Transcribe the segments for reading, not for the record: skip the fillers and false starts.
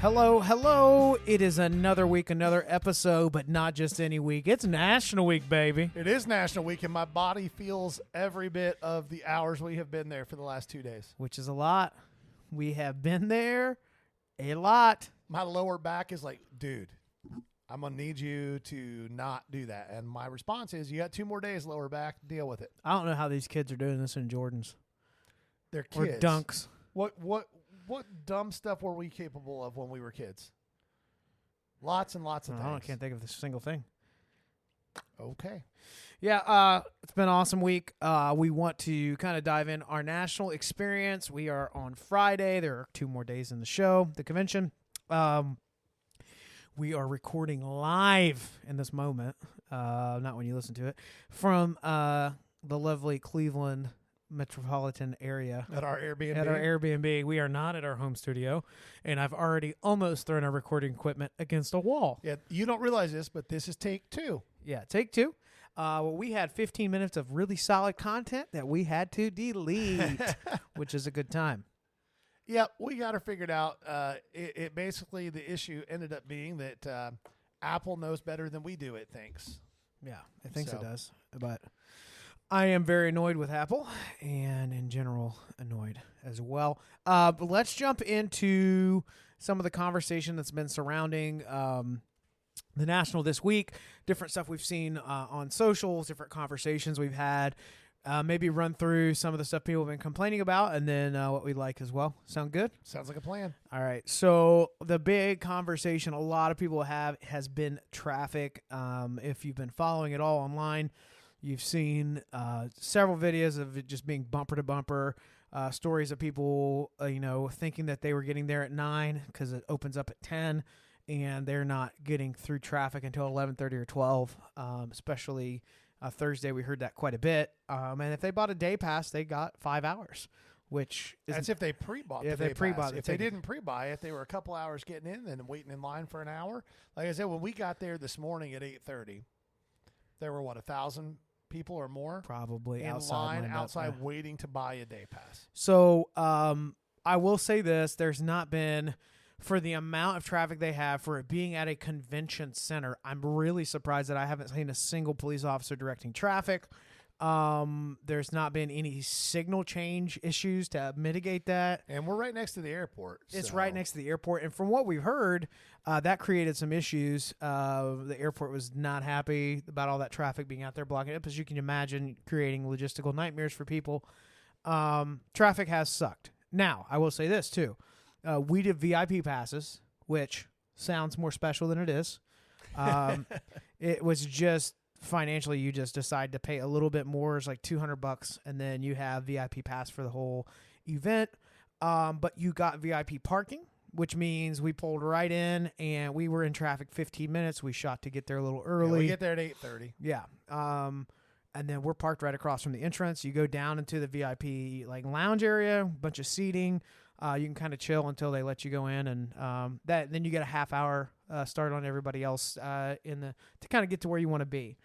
Hello, hello. It is another week, another episode, but not just any week. It's National Week, baby. It is National Week, and my body feels every bit of the hours we have been there for the last 2 days. Which is a lot. We have been there a lot. My lower back is like, dude, I'm going to need you to not do that. And my response is, you got 2 more days, lower back, deal with it. I don't know how these kids are doing this in Jordans. They're Or kids. dunks. What dumb stuff were we capable of when we were kids? Lots and lots of things. I can't think of a single thing. Okay. Yeah, it's been an awesome week. We want to kind of dive in our national experience. We are on Friday. There are 2 more days in the show, the convention. We are recording live in this moment, not when you listen to it, from the lovely Cleveland metropolitan area. At our Airbnb. At our Airbnb. We are not at our home studio, and I've already almost thrown our recording equipment against a wall. Yeah, you don't realize this, but this is take 2. Yeah, take 2. We had 15 minutes of really solid content that we had to delete, which is a good time. Yeah, we got her figured out. It basically, the issue ended up being that Apple knows better than we do, it thinks. Yeah, it thinks it does. But I am very annoyed with Apple and in general annoyed as well. But let's jump into some of the conversation that's been surrounding the National this week, different stuff we've seen on socials, different conversations we've had. Maybe run through some of the stuff people have been complaining about and then what we like as well. Sound good? Sounds like a plan. All right. So the big conversation a lot of people have has been traffic. If you've been following it all online, you've seen several videos of it just being bumper to bumper, stories of people, thinking that they were getting there at 9 because it opens up at 10 and they're not getting through traffic until 11:30 or 12, especially Thursday. We heard that quite a bit. And if they bought a day pass, they got 5 hours, which is That's if they pre-bought the if they day pre-bought pass. the If they ticket. didn't pre-buy it, they were a couple hours getting in and waiting in line for an hour. Like I said, when we got there this morning at 8:30, there were, 1,000 people or more probably in outside line outside lined up. waiting to buy a day pass. So I will say this: there's not been, for the amount of traffic they have for it being at a convention center, I'm really surprised that I haven't seen a single police officer directing traffic. There's not been any signal change issues to mitigate that. And we're right next to the airport. It's so- right next to the airport. And from what we've heard, that created some issues. The airport was not happy about all that traffic being out there blocking it up, as you can imagine, creating logistical nightmares for people. Traffic has sucked. Now, I will say this, too. We did VIP passes, which sounds more special than it is. It was just financially, you just decide to pay a little bit more. It's like $200, and then you have VIP pass for the whole event. But you got VIP parking, which means we pulled right in, and we were in traffic 15 minutes. We shot to get there a little Yeah, early. we get there at 8:30. Yeah. And then we're parked right across from the entrance. You go down into the VIP lounge area, bunch of seating. You can kind of chill until they let you go in, and then you get a half hour start on everybody else to kind of get to where you want to be.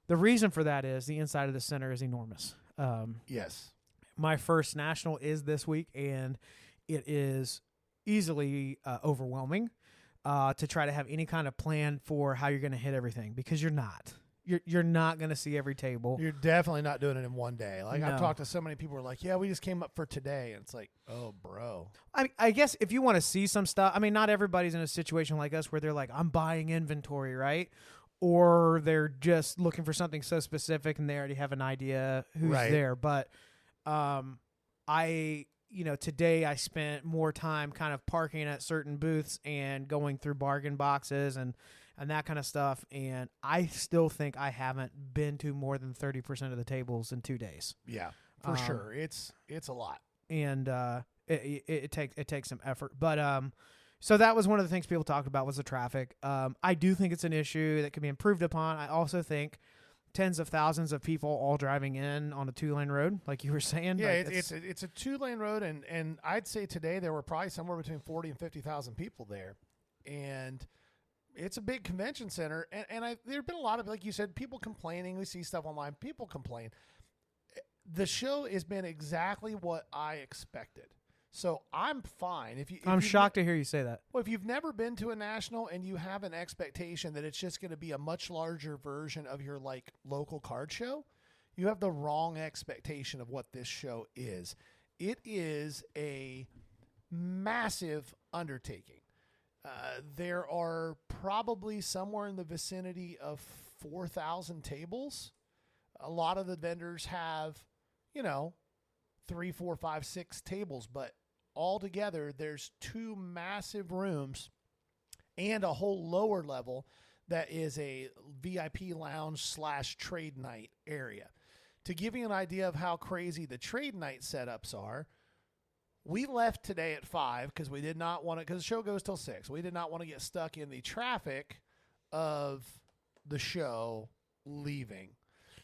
The reason for that is the inside of the center is enormous. Yes. My first national is this week, and it is easily overwhelming to try to have any kind of plan for how you're going to hit everything, because you're not. You're not going to see every table. You're definitely not doing it in one day. Like, No. I've talked to so many people who are like, yeah, we just came up for today. And it's like, oh, bro. I guess if you want to see some stuff, not everybody's in a situation like us where they're like, I'm buying inventory, right? Or they're just looking for something so specific and they already have an idea who's Right. there. But today I spent more time kind of parking at certain booths and going through bargain boxes and that kind of stuff. And I still think I haven't been to more than 30% of the tables in 2 days. Yeah, for sure. It's a lot. And it takes some effort. But so that was one of the things people talked about was the traffic. I do think it's an issue that can be improved upon. I also think tens of thousands of people all driving in on a 2-lane road, like you were saying. Yeah, like it's a 2-lane road, and I'd say today there were probably somewhere between 40 and 50,000 people there, and it's a big convention center. And there've been a lot of, like you said, people complaining. We see stuff online. People complain. The show has been exactly what I expected. So I'm fine. If I'm you've shocked to hear you say that. Well, if you've never been to a national and you have an expectation that it's just going to be a much larger version of your like local card show, you have the wrong expectation of what this show is. It is a massive undertaking. There are probably somewhere in the vicinity of 4,000 tables. A lot of the vendors have, 3, 4, 5, 6 tables, but altogether there's 2 massive rooms and a whole lower level that is a VIP lounge / trade night area. To give you an idea of how crazy the trade night setups are, we left today at 5 because we did not want to, because the show goes till 6. We did not want to get stuck in the traffic of the show leaving.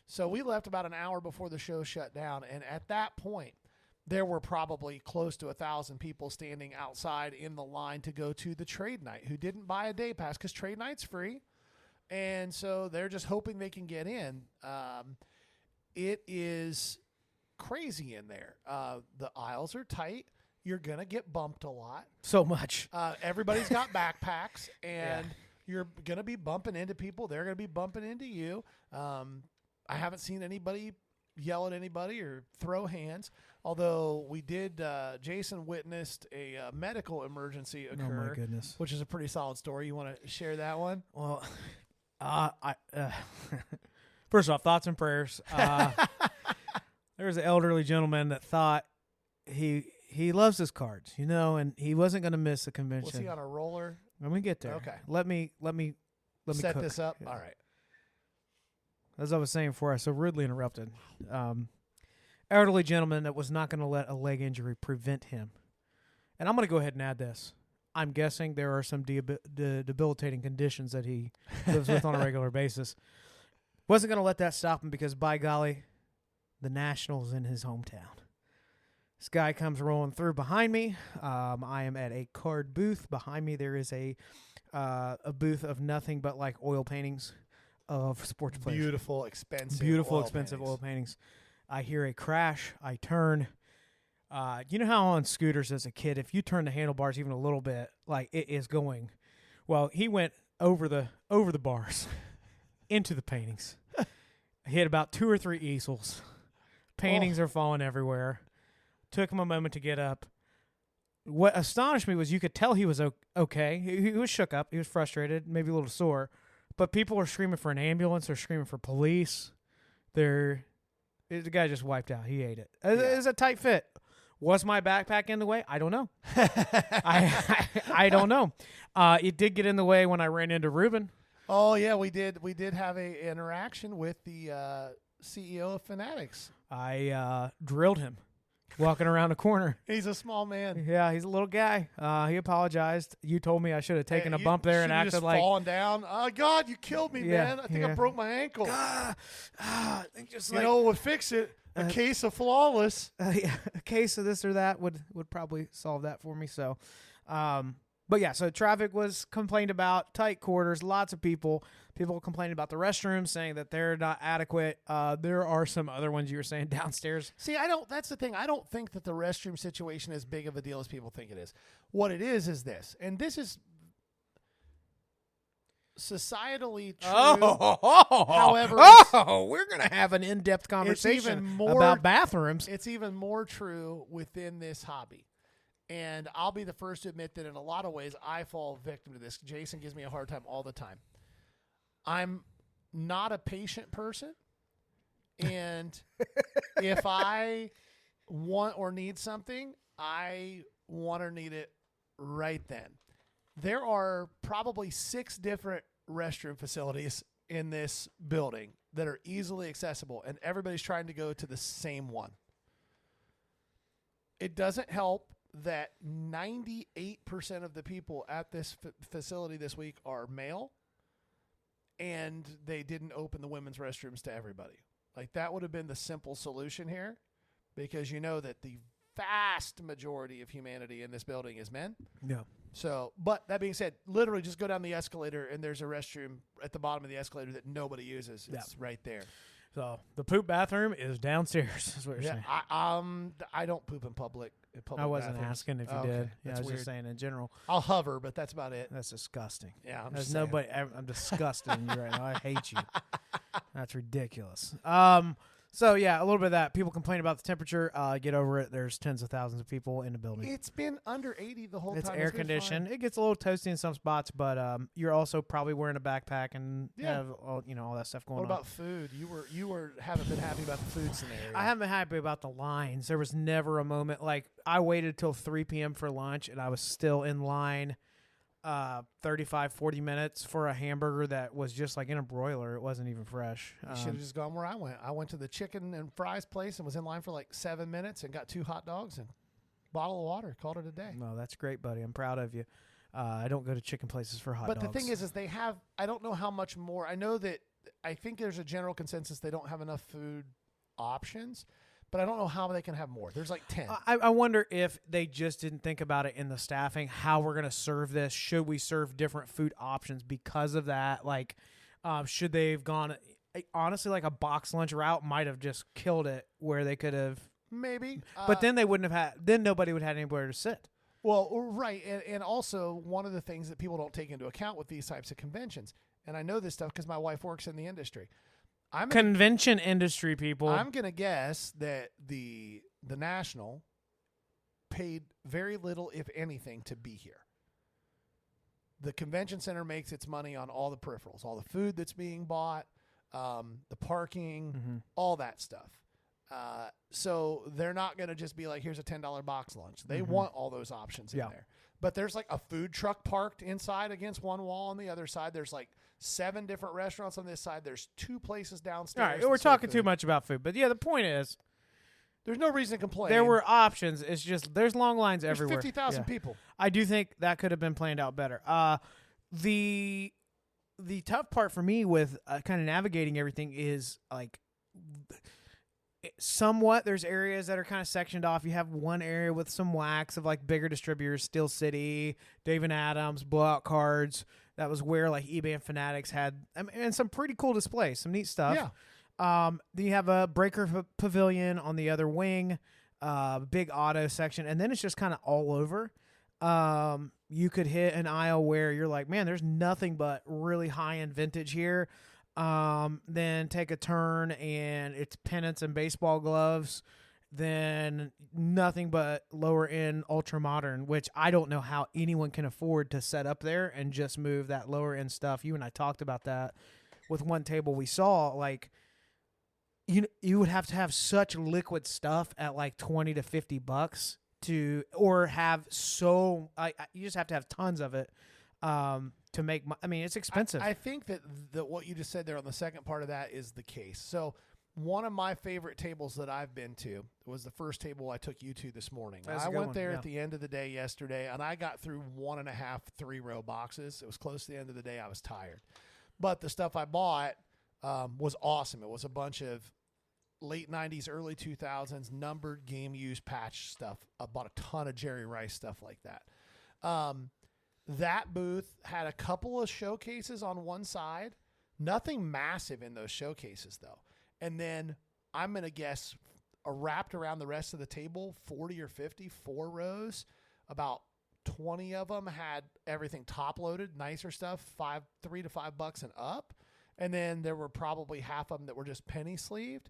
So we left about an hour before the show shut down. And at that point, there were probably close to 1,000 people standing outside in the line to go to the trade night who didn't buy a day pass because trade night's free. And so they're just hoping they can get in. It is crazy in there. The aisles are tight. You're going to get bumped a lot. So much. Everybody's got backpacks, and you're going to be bumping into people. They're going to be bumping into you. I haven't seen anybody yell at anybody or throw hands, although we did. Jason witnessed a medical emergency occur. Oh, my goodness. Which is a pretty solid story. You want to share that one? Well, first off, thoughts and prayers. There was an elderly gentleman that thought he loves his cards, and he wasn't going to miss the convention. Was he on a roller? Let me get there. Okay. Let me set cook. this up. Yeah. All right. As I was saying before, I so rudely interrupted. Elderly gentleman that was not going to let a leg injury prevent him. And I'm going to go ahead and add this. I'm guessing there are some debilitating conditions that he lives with on a regular basis. Wasn't going to let that stop him because, by golly, the Nationals in his hometown. This guy comes rolling through behind me. I am at a card booth. Behind me there is a booth of nothing but like oil paintings of sports players. Beautiful, expensive oil paintings. I hear a crash. I turn. You know how on scooters as a kid, if you turn the handlebars even a little bit, like it is going. Well, he went over the bars into the paintings. Hit about 2 or 3 easels. Paintings are falling everywhere. Took him a moment to get up. What astonished me was you could tell he was okay. He was shook up. He was frustrated, maybe a little sore. But people are screaming for an ambulance. They're screaming for police. The guy just wiped out. He ate it. It was a tight fit. Was my backpack in the way? I don't know. I don't know. It did get in the way when I ran into Ruben. Oh yeah, we did. We did have a interaction with the CEO of Fanatics. I drilled him walking around the corner. He's a small man. Yeah, he's a little guy. He apologized. You told me I should have taken a bump there and acted just like falling down. Oh God, you killed me, man. I think I broke my ankle. I think just we'll fix it. A case of flawless. A case of this or that would probably solve that for me. So, but yeah, so traffic was complained about, tight quarters, lots of people complaining about the restrooms, saying that they're not adequate. There are some other ones you were saying downstairs. See, that's the thing. I don't think that the restroom situation is big of a deal as people think it is. What it is this, and this is societally true. However, we're going to have an in-depth conversation more, about bathrooms. It's even more true within this hobby. And I'll be the first to admit that in a lot of ways, I fall victim to this. Jason gives me a hard time all the time. I'm not a patient person. And if I want or need something, I want or need it right then. There are probably 6 different restroom facilities in this building that are easily accessible, and everybody's trying to go to the same one. It doesn't help that 98% of the people at this facility this week are male, and they didn't open the women's restrooms to everybody. Like, that would have been the simple solution here, because you know that the vast majority of humanity in this building is men. Yeah. So, but that being said, literally just go down the escalator and there's a restroom at the bottom of the escalator that nobody uses. It's right there. So the poop bathroom is downstairs. Is what you're saying. I don't poop in public. public I wasn't bathrooms. asking if you Okay, did. Yeah, I that's was weird. just saying in general. I'll hover, but that's about it. That's disgusting. Yeah, I'm There's just saying. nobody. I'm disgusted in you right now. I hate you. That's ridiculous. So yeah, a little bit of that. People complain about the temperature. Get over it. There's tens of thousands of people in the building. It's been under 80 the whole It's time. air been conditioned. fine. It gets a little toasty in some spots, but you're also probably wearing a backpack and Yeah. have all that stuff going What on. about food? You were haven't been happy about the food scenario. I haven't been happy about the lines. There was never a moment like I waited till 3 p.m. for lunch and I was still in line 35, 40 minutes for a hamburger that was just like in a broiler. It wasn't even fresh. You should have just gone where I went. I went to the chicken and fries place and was in line for like 7 minutes and got 2 hot dogs and bottle of water. Called it a day. No, that's great, buddy. I'm proud of you. I don't go to chicken places for hot But dogs. the thing is they have. I don't know how much more. I know that. I think there's a general consensus they don't have enough food options, but I don't know how they can have more. There's like 10. I wonder if they just didn't think about it in the staffing, how we're going to serve this. Should we serve different food options because of that? Like, should they have gone, honestly, like a box lunch route might have just killed it where they could have. Maybe. But then they wouldn't have had, then nobody would have had anywhere to sit. Well, right. And also, one of the things that people don't take into account with these types of conventions, and I know this stuff because my wife works in the industry. Convention industry people. I'm going to guess that the National paid very little, if anything, to be here. The convention center makes its money on all the peripherals, all the food that's being bought, the parking, all that stuff. So they're not going to just be like, here's a $10 box lunch. They want all those options in there. But there's like a food truck parked inside against one wall. On the other side, there's like 7 different restaurants on this side. There's 2 places downstairs. All right, that we're serve talking food. too much about food. But yeah, the point is, There's no reason to complain. there were options. It's just, there's long lines There's everywhere. 50,000 Yeah. people. I do think that could have been planned out better. The tough part for me with kind of navigating everything is like somewhat there's areas that are kind of sectioned off. You have one area with some wax of like bigger distributors, Steel City, Dave and Adams, Blowout Cards. That was where like eBay and Fanatics had, and some pretty cool displays, some neat stuff. Yeah. Then you have a Breaker Pavilion on the other wing, big auto section, and then it's just kind of all over. You could hit an aisle where you're like, man, there's nothing but really high-end vintage here. Then take a turn and it's pennants and baseball gloves. Then nothing but lower-end ultra-modern, which I don't know how anyone can afford to set up there and just move that lower-end stuff. You and I talked about that with one table we saw, like, you would have to have such liquid stuff at like $20 to $50 to, or have you just have to have tons of it to make. It's expensive. I think that what you just said there on the second part of that is the case. So one of my favorite tables that I've been to was the first table I took you to this morning. That's I a good went one, there yeah. at the end of the day yesterday, and I got through 1.5 3-row boxes. It was close to the end of the day. I was tired, but the stuff I bought was awesome. It was a bunch of late 90s, early 2000s numbered game use patch stuff. I bought a ton of Jerry Rice stuff like that. That booth had a couple of showcases on one side. Nothing massive in those showcases, though. And then I'm going to guess wrapped around the rest of the table, 40 or 50, 4 rows. About 20 of them had everything top loaded, nicer stuff, $3 to $5 and up. And then there were probably half of them that were just penny sleeved.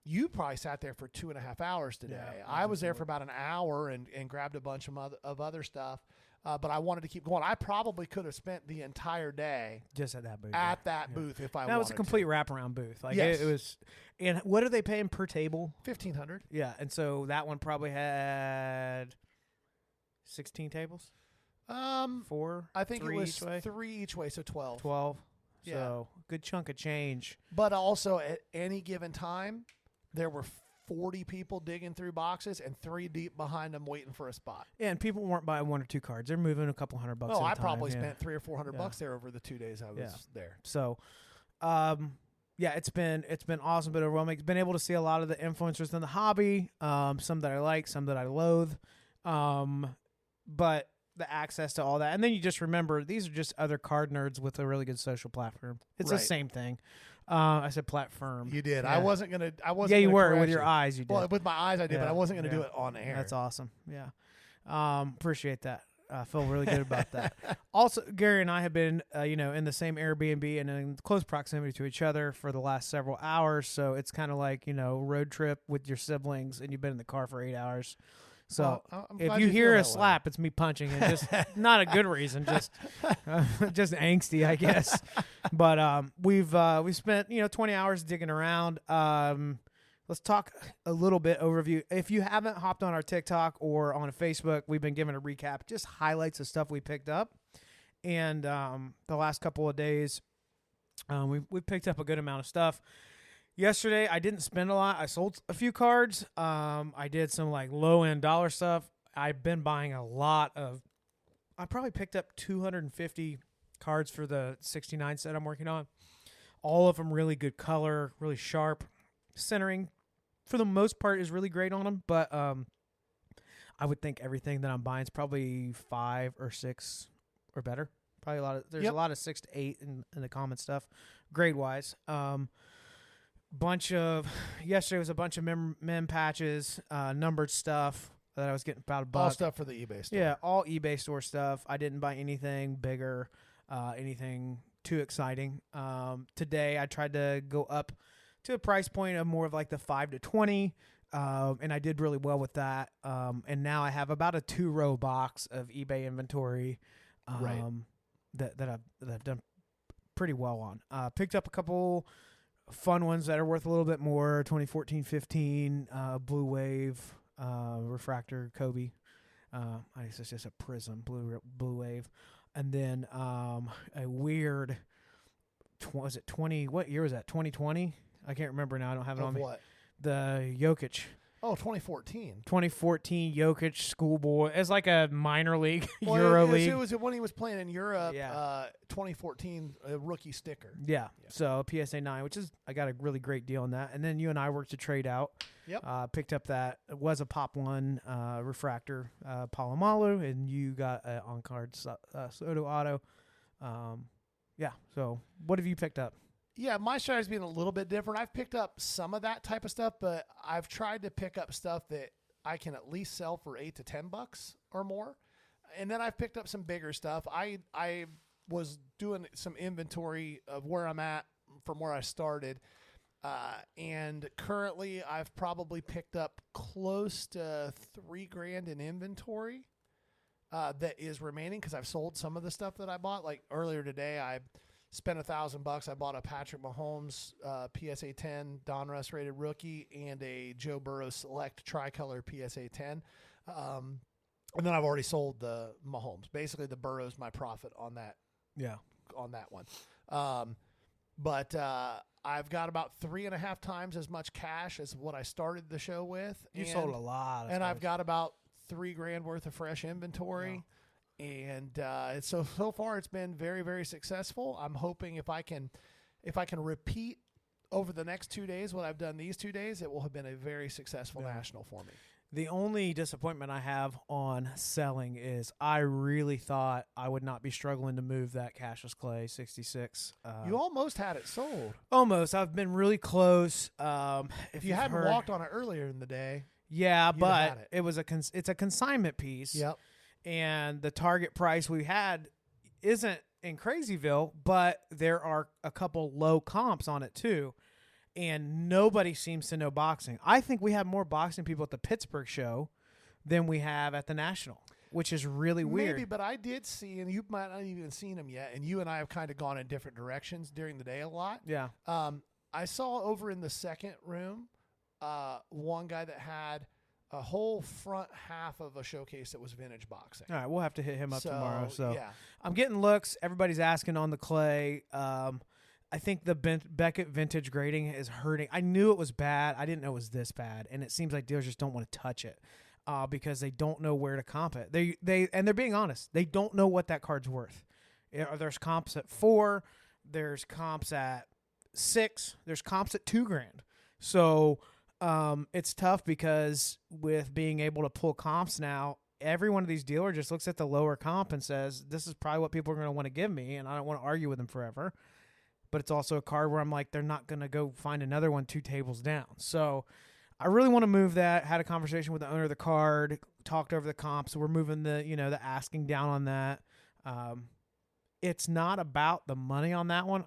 You probably sat there for 2.5 hours today. Yeah, I was there for about an hour and grabbed a bunch of other stuff. But I wanted to keep going. I probably could have spent the entire day just at that booth. at that booth if I wanted. That was a complete wraparound booth. Like Yes. it was. And what are they paying per table? $1,500. Yeah, and so that one probably had 16 tables. 4. I think 3 it was each way? 3 each way, so 12. 12. Yeah. So good chunk of change. But also at any given time, there were 40 people digging through boxes and 3 deep behind them waiting for a spot. Yeah, and people weren't buying 1 or 2 cards. They're moving a couple $100 Oh, at a I time. probably Yeah. spent $300 or $400 Yeah. bucks there over the 2 days I was there. So, yeah, it's been awesome, but overwhelming. Been able to see a lot of the influencers in the hobby. Some that I like, some that I loathe. But the access to all that, and then you just remember these are just other card nerds with a really good social platform. It's the Right. same thing. I said platform. You did. Yeah. I wasn't gonna. Yeah, you gonna were correct with your eyes. You did. Well, with my eyes, I did, but Yeah, I wasn't gonna do yeah. it on air. That's awesome. Yeah. Appreciate that. I feel really good about that. Also, Gary and I have been, in the same Airbnb and in close proximity to each other for the last several hours. So it's kind of like, road trip with your siblings and you've been in the car for 8 hours. So I'm if glad you hear feel a that way. slap, it's me punching and just not a good reason, just just angsty, I guess. But we've spent 20 hours digging around. Let's talk a little bit overview. If you haven't hopped on our TikTok or on Facebook, we've been giving a recap, just highlights of stuff we picked up. And the last couple of days, we've picked up a good amount of stuff. Yesterday, I didn't spend a lot. I sold a few cards. I did some like low-end dollar stuff. I've been buying a lot of. I probably picked up 250 cards for the 69 set I'm working on. All of them really good color, really sharp. Centering, for the most part, is really great on them. But I would think everything that I'm buying is probably 5 or 6 or better. Probably there's a lot of 6 to 8 in the common stuff, grade wise. Yesterday was a bunch of mem patches, numbered stuff that I was getting about $1. All stuff for the eBay store. Yeah, all eBay store stuff. I didn't buy anything bigger, anything too exciting. Today I tried to go up to a price point of more of like the 5 to 20, and I did really well with that. And now I have about a 2-row box of eBay inventory, Right. that I've done pretty well on. Picked up a couple fun ones that are worth a little bit more. 2014-15 Blue Wave refractor Kobe. I guess it's just a prism blue wave, and then a weird. Was it 20? What year was that? 2020. I can't remember now. I don't have it on Of me. what? The Jokic. Oh, 2014. 2014 Jokic schoolboy. It's like a minor league, Well, Euro it league. was when he was playing in Europe. Yeah. 2014 rookie sticker. Yeah. So PSA 9, which is, I got a really great deal on that. And then you and I worked a trade out. Yep. Picked up that. It was a Pop 1 refractor Palomalu, and you got an on-card Soto Auto. Yeah. So what have you picked up? Yeah, my strategy's been a little bit different. I've picked up some of that type of stuff, but I've tried to pick up stuff that I can at least sell for $8 to $10 or more. And then I've picked up some bigger stuff. I was doing some inventory of where I'm at from where I started. And currently I've probably picked up close to $3,000 in inventory that is remaining because I've sold some of the stuff that I bought. Like earlier today, I spent $1,000. I bought a Patrick Mahomes PSA 10 Donruss rated rookie and a Joe Burrow Select Tricolor PSA 10. And then I've already sold the Mahomes. Basically, the Burrow's my profit on that. Yeah. On that one. But I've got about 3.5 times as much cash as what I started the show with. You sold a lot of and stuff. I've got about $3,000 worth of fresh inventory. Wow. And so far it's been very, very successful. I'm hoping if I can repeat over the next 2 days what I've done these 2 days, it will have been a very successful national for me. The only disappointment I have on selling is I really thought I would not be struggling to move that Cassius Clay 66. You almost had it sold. Almost. I've been really close. If you hadn't walked on it earlier in the day. Yeah, you'd have but had it. it was it's a consignment piece. Yep. And the target price we had isn't in Crazyville, but there are a couple low comps on it too. And nobody seems to know boxing. I think we have more boxing people at the Pittsburgh show than we have at the National, which is really weird. Maybe, but I did see, and you might not even seen them yet, and you and I have kind of gone in different directions during the day a lot. Yeah. I saw over in the second room one guy that had a whole front half of a showcase that was vintage boxing. All right, we'll have to hit him up tomorrow. So yeah. I'm getting looks. Everybody's asking on the Clay. I think the Beckett vintage grading is hurting. I knew it was bad. I didn't know it was this bad, and it seems like dealers just don't want to touch it because they don't know where to comp it. They're being honest. They don't know what that card's worth. There's comps at 4. There's comps at 6. There's comps at $2,000. So it's tough because with being able to pull comps now, every one of these dealers just looks at the lower comp and says, this is probably what people are going to want to give me, and I don't want to argue with them forever. but it's also a card where I'm like, they're not going to go find another one 2 tables down. So I really want to move that. Had a conversation with the owner of the card, talked over the comp. So we're moving the asking down on that. It's not about the money on that one.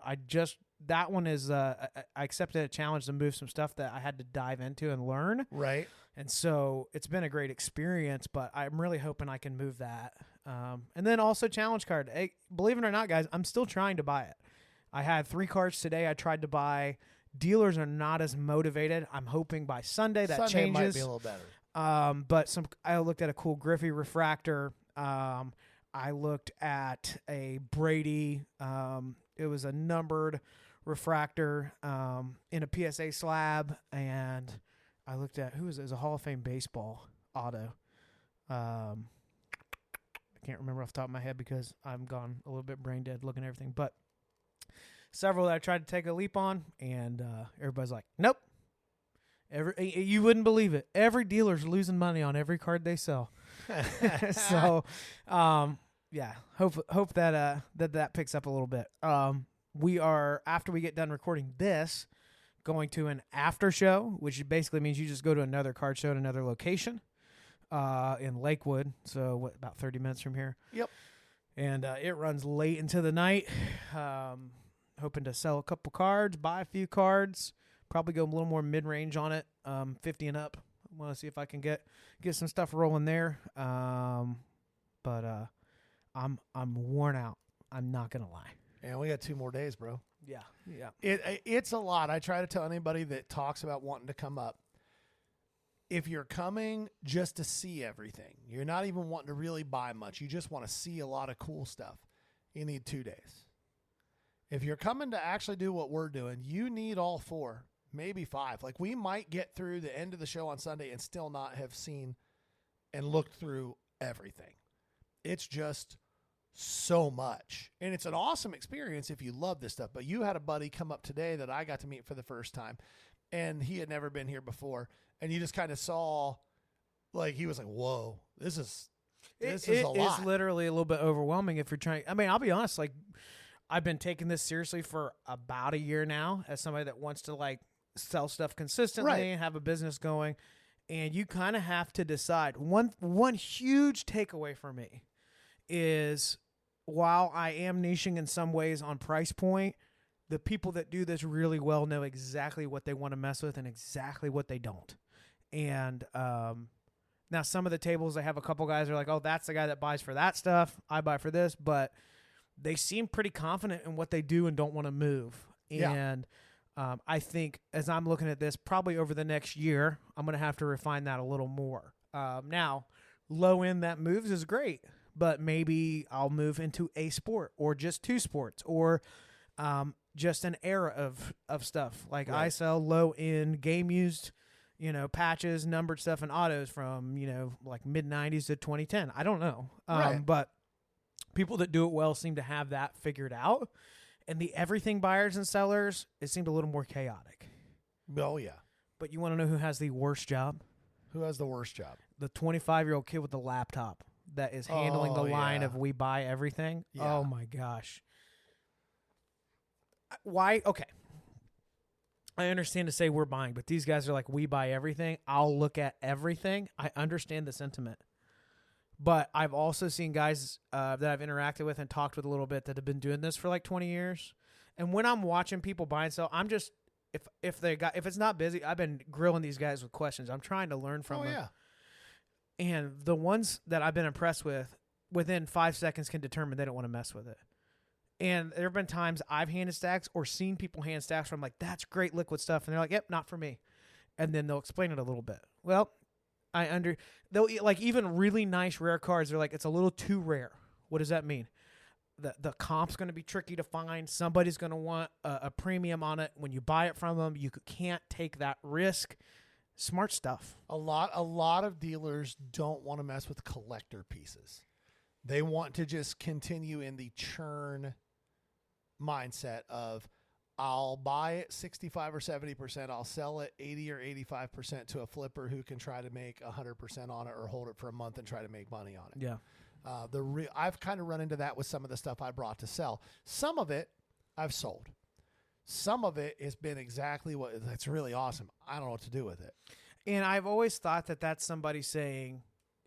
That one is, I accepted a challenge to move some stuff that I had to dive into and learn. Right. And so it's been a great experience, but I'm really hoping I can move that. And then also challenge card. Hey, believe it or not, guys, I'm still trying to buy it. I had 3 cards today I tried to buy. Dealers are not as motivated. I'm hoping by Sunday that Sunday changes. might be a little better. But I looked at a cool Griffey refractor. I looked at a Brady. It was a numbered refractor in a PSA slab, and I looked at it was a Hall of Fame baseball auto. I can't remember off the top of my head because I'm gone a little bit brain dead looking at everything. But several that I tried to take a leap on, and everybody's like, nope. You wouldn't believe it. Every dealer's losing money on every card they sell. So, yeah, hope that that picks up a little bit. We are, after we get done recording this, going to an after show, which basically means you just go to another card show at another location in Lakewood. So about 30 minutes from here. Yep. And it runs late into the night. Hoping to sell a couple cards, buy a few cards, probably go a little more mid-range on it, 50 and up. I want to see if I can get some stuff rolling there. But I'm worn out. I'm not gonna lie. And we got 2 more days, bro. Yeah. It's a lot. I try to tell anybody that talks about wanting to come up, if you're coming just to see everything, you're not even wanting to really buy much. You just want to see a lot of cool stuff. You need 2 days. If you're coming to actually do what we're doing, you need all 4, maybe 5. Like, we might get through the end of the show on Sunday and still not have seen and looked through everything. It's just so much. And it's an awesome experience if you love this stuff. But you had a buddy come up today that I got to meet for the first time, and he had never been here before. And you just kind of saw, like, he was like, whoa, this is a lot. It's literally a little bit overwhelming if you're trying. I mean, I'll be honest, like, I've been taking this seriously for about a year now as somebody that wants to, like, sell stuff consistently and have a business going. And you kind of have to decide. One huge takeaway for me is, while I am niching in some ways on price point, the people that do this really well know exactly what they want to mess with and exactly what they don't. And now some of the tables, I have a couple guys that are like, oh, that's the guy that buys for that stuff. I buy for this. But they seem pretty confident in what they do and don't want to move. Yeah. And I think as I'm looking at this, probably over the next year, I'm going to have to refine that a little more. Now, low end that moves is great, but maybe I'll move into a sport or just 2 sports or just an era of stuff. Like, I sell low end game used, patches, numbered stuff, and autos from, like mid-90s to 2010. I don't know. But people that do it well seem to have that figured out. And the everything buyers and sellers, it seemed a little more chaotic. Oh, yeah. But you want to know who has the worst job? Who has the worst job? The 25-year-old kid with the laptop that is handling the line of we buy everything. Yeah. Oh, my gosh. Why? Okay. I understand to say we're buying, but these guys are like, we buy everything. I'll look at everything. I understand the sentiment. But I've also seen guys that I've interacted with and talked with a little bit that have been doing this for like 20 years. And when I'm watching people buy and sell, I'm just, if it's not busy, I've been grilling these guys with questions. I'm trying to learn from them. Yeah. And the ones that I've been impressed with, within 5 seconds can determine they don't want to mess with it. And there have been times I've handed stacks or seen people hand stacks where I'm like, that's great liquid stuff. And they're like, yep, not for me. And then they'll explain it a little bit. Well, they'll like, even really nice rare cards. They're like, it's a little too rare. What does that mean? The comp's going to be tricky to find. Somebody's going to want a premium on it. When you buy it from them, you can't take that risk. Smart stuff. A lot of dealers don't want to mess with collector pieces. They want to just continue in the churn mindset of, I'll buy it 65 or 70%. I'll sell it 80 or 85% to a flipper who can try to make 100% on it or hold it for a month and try to make money on it. Yeah. I've kind of run into that with some of the stuff I brought to sell. Some of it I've sold. some of it has been exactly what that's really awesome. I don't know what to do with it. And I've always thought that that's somebody saying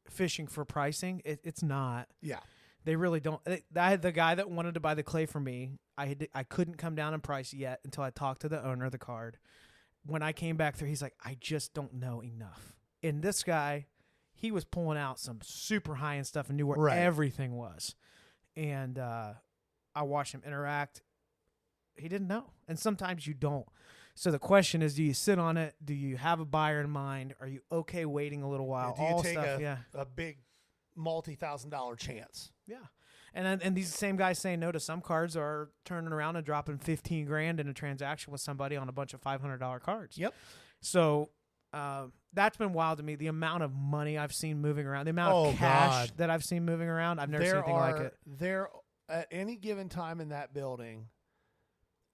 fishing for pricing. It's not. Yeah. They really don't. I had the guy that wanted to buy the clay from me. I couldn't come down in price yet until I talked to the owner of the card. When I came back through, he's like, I just don't know enough. And this guy, he was pulling out some super high-end stuff and knew where everything was. And I watched him interact. He didn't know. And sometimes you don't. So the question is, do you sit on it? Do you have a buyer in mind? Are you okay waiting a little while? Do you take a big multi-$1,000 chance? Yeah. And these same guys saying no to some cards are turning around and dropping $15,000 in a transaction with somebody on a bunch of $500 cards. Yep. So that's been wild to me. The amount of money I've seen moving around, the amount of cash that I've seen moving around, I've never seen anything like it. There, at any given time in that building,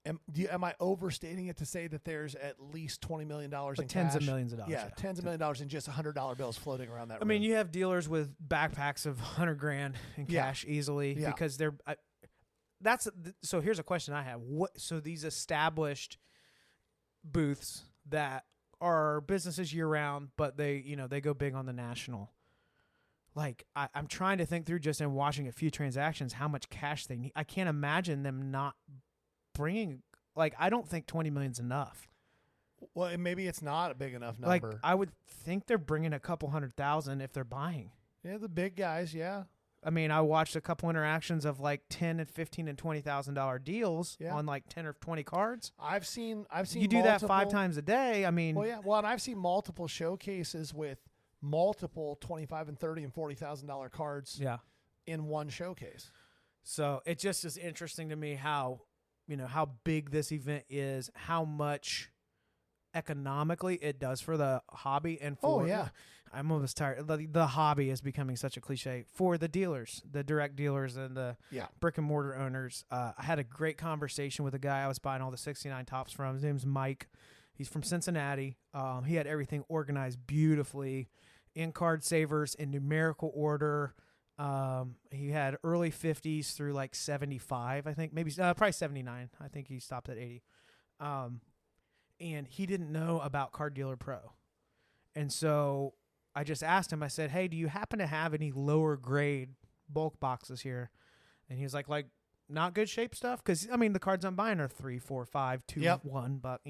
am I overstating it to say that there's at least $20 million in tens cash? of millions of dollars? Yeah, tens of million dollars in just $100 bills floating around that room. I mean, you have dealers with backpacks of $100,000 in cash easily because they're. So here's a question I have: So these established booths that are businesses year round, but they go big on the national. Like I'm trying to think through just in watching a few transactions how much cash they need. I can't imagine them not bringing. Like I don't think 20 million's enough. Well, maybe it's not a big enough number. Like I would think they're bringing a couple 100,000 if they're buying. Yeah, the big guys. Yeah. I mean, I watched a couple interactions of like 10 and 15 and $20,000 deals on like 10 or 20 cards. I've seen. You do that 5 times a day. I mean, Well, and I've seen multiple showcases with multiple $25,000 and $30,000 and $40,000 cards. Yeah. In one showcase. So it just is interesting to me how big this event is, how much economically it does for the hobby and for. I'm almost tired. The hobby is becoming such a cliche for the dealers, the direct dealers and the brick and mortar owners. I had a great conversation with a guy I was buying all the 69 tops from. His name's Mike. He's from Cincinnati. He had everything organized beautifully in card savers in numerical order. He had early 50s through like 75, I think, maybe probably 79. I think he stopped at 80. And he didn't know about Card Dealer Pro. And so I just asked him, I said, hey, do you happen to have any lower grade bulk boxes here? And he was like not good shape stuff. Cause I mean, the cards I'm buying are 3, 4, 5, 2, 1, but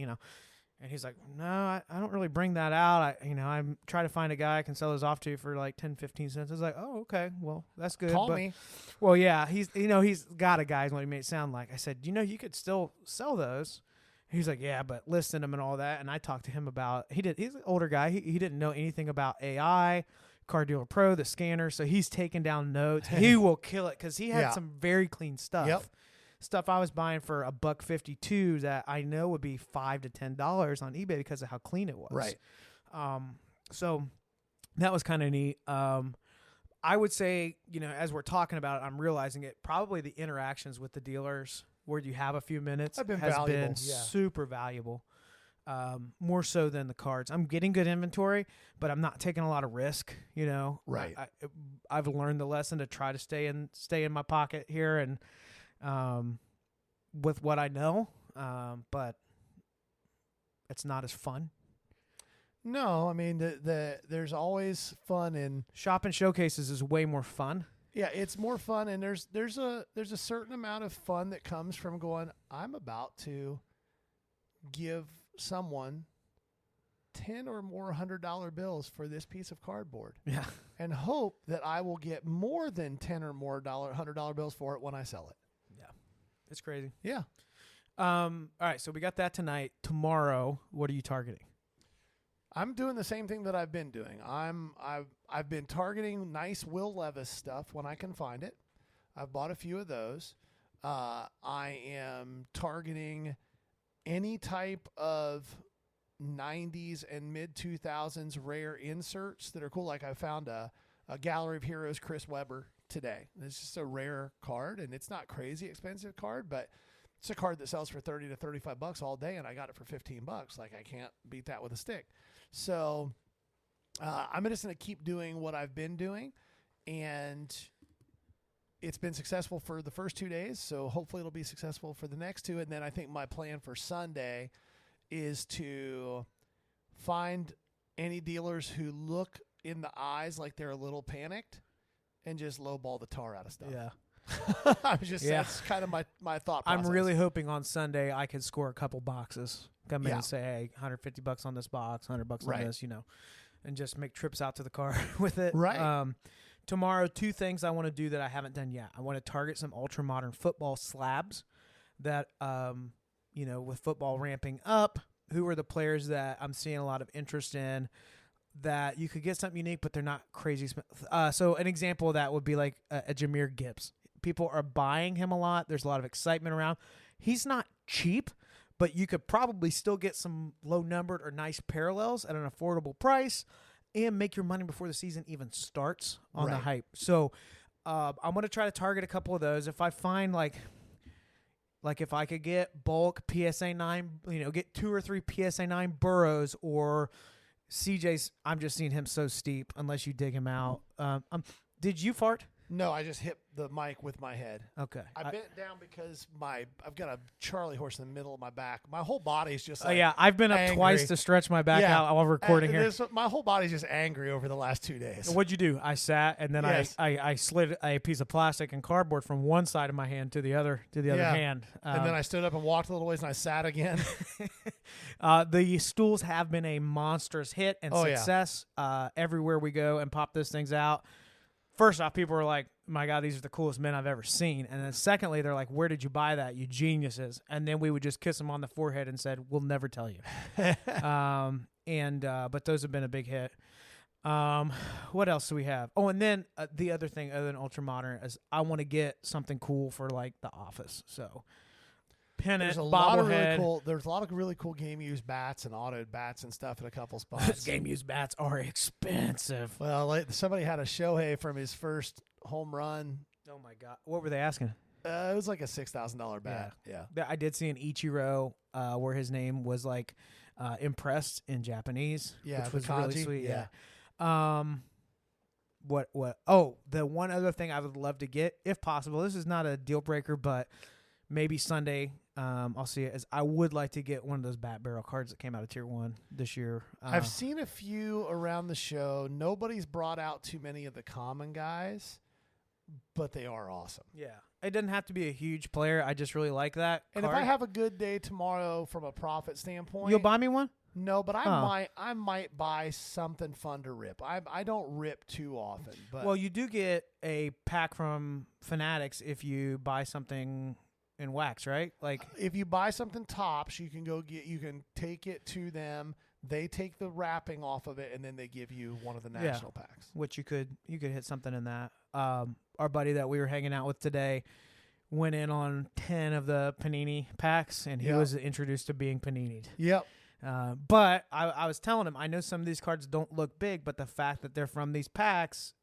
and he's like, no, I don't really bring that out. I'm trying to find a guy I can sell those off to for like 10, 15 cents. I was like, oh, okay. Well, that's good. Call me. Well, yeah, he's got a guy is what he made it sound like. I said, you could still sell those. He's like, yeah, but listing them and all that. And I talked to him about, he's an older guy. He didn't know anything about AI, Card Dealer Pro, the scanner. So he's taking down notes. He will kill it because he had some very clean stuff. Yep. Stuff I was buying for $1.52 that I know would be $5 to $10 on eBay because of how clean it was. Right. So that was kind of neat. I would say, as we're talking about it, I'm realizing it. Probably the interactions with the dealers where you have a few minutes has been super valuable. More so than the cards. I'm getting good inventory, but I'm not taking a lot of risk. Right. I've learned the lesson to try to stay in my pocket here and. With what I know, but it's not as fun. No, I mean there's always fun in shopping showcases is way more fun. Yeah, it's more fun, and there's a certain amount of fun that comes from going, I'm about to give someone 10 or more $100 bills for this piece of cardboard. Yeah. And hope that I will get more than 10 or more $100 bills for it when I sell it. It's crazy. Yeah. All right, so we got that tonight. Tomorrow, what are you targeting? I'm doing the same thing that I've been doing. I've been targeting nice Will Levis stuff when I can find it. I've bought a few of those. I am targeting any type of 90s and mid 2000s rare inserts that are cool. Like I found a Gallery of Heroes Chris Webber today. It's just a rare card, and it's not crazy expensive card, but it's a card that sells for $30 to $35 all day, and I got it for $15. Like I can't beat that with a stick. So I'm just going to keep doing what I've been doing, and it's been successful for the first 2 days, so hopefully it'll be successful for the next two. And then I think my plan for Sunday is to find any dealers who look in the eyes like they're a little panicked and just lowball the tar out of stuff. Yeah. That's kind of my thought process. I'm really hoping on Sunday I can score a couple boxes. Come in Yeah. and say, hey, $150 on this box, $100 Right. on this, and just make trips out to the car with it. Right. Tomorrow, 2 things I want to do that I haven't done yet. I want to target some ultra modern football slabs that, with football ramping up, who are the players that I'm seeing a lot of interest in that you could get something unique, but they're not crazy. So an example of that would be like a Jahmyr Gibbs. People are buying him a lot. There's a lot of excitement around. He's not cheap, but you could probably still get some low-numbered or nice parallels at an affordable price and make your money before the season even starts on the Right. hype. So I'm going to try to target a couple of those. If I find like if I could get bulk PSA 9, get 2 or 3 PSA 9 Burrows or CJ's. I'm just seeing him so steep unless you dig him out. Did you fart? No, I just hit the mic with my head. Okay. I bent down because I've got a Charlie horse in the middle of my back. My whole body's just Oh like yeah, I've been up angry. twice to stretch my back Yeah. out while recording here. My whole body's just angry over the last 2 days. What'd you do? I sat and then Yes. I slid a piece of plastic and cardboard from one side of my hand to the other Yeah. hand. And then I stood up and walked a little ways and I sat again. The stools have been a monstrous hit and Oh, yeah. success everywhere we go and pop those things out. First off, people are like, my God, these are the coolest men I've ever seen. And then secondly, they're like, where did you buy that, you geniuses? And then we would just kiss them on the forehead and said, we'll never tell you. But those have been a big hit. What else do we have? Oh, and then the other thing other than ultra modern is I want to get something cool for like the office. So pennant, There's a lot of really bobblehead. cool. There's a lot of really cool game used bats and autoed bats and stuff in a couple Those spots. game used bats are expensive. Well, somebody had a Shohei from his first home run. Oh my God. What were they asking? It was like a $6,000 bat. Yeah. I did see an Ichiro where his name was like impressed in Japanese, Yeah, which the was really kanji, sweet. yeah. What? Oh, the one other thing I would love to get, if possible, this is not a deal breaker, but maybe Sunday I'll see it, is I would like to get one of those bat barrel cards that came out of Tier 1 this year. I've seen a few around the show. Nobody's brought out too many of the common guys, but they are awesome. Yeah. It doesn't have to be a huge player. I just really like that And card. if I have a good day tomorrow from a profit standpoint, You'll buy me one? no, but Oh. I might buy something fun to rip. I don't rip too often, but Well, you do get a pack from Fanatics if you buy something in wax, right? Like, if you buy something tops, you can take it to them. They take the wrapping off of it, and then they give you one of the national packs. which you could hit something in that. Our buddy that we were hanging out with today went in on 10 of the Panini packs, and he Yeah. was introduced to being panini'd. Yep. But I was telling him, I know some of these cards don't look big, but the fact that they're from these packs,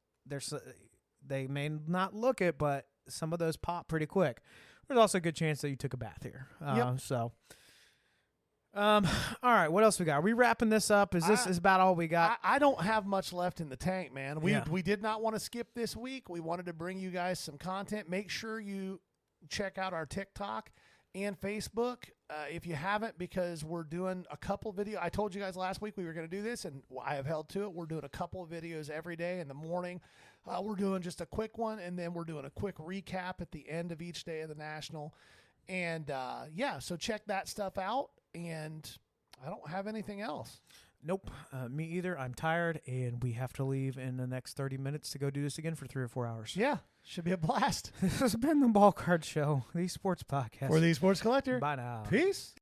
they may not look it, but some of those pop pretty quick. There's also a good chance that you took a bath here. Yep. So, all right, what else we got? Are we wrapping this up? Is this is about all we got? I don't have much left in the tank, man. Yeah. We did not want to skip this week. We wanted to bring you guys some content. Make sure you check out our TikTok and Facebook if you haven't, because we're doing a couple video. I told you guys last week we were going to do this, and I have held to it. We're doing a couple of videos every day in the morning. We're doing just a quick one, and then we're doing a quick recap at the end of each day of the National. And so check that stuff out. And I don't have anything else. Nope, me either. I'm tired, and we have to leave in the next 30 minutes to go do this again for 3 or 4 hours. Yeah, should be a blast. This has been the Ball Card Show, the Sports Podcast. For the Sports Collector. Bye now. Peace.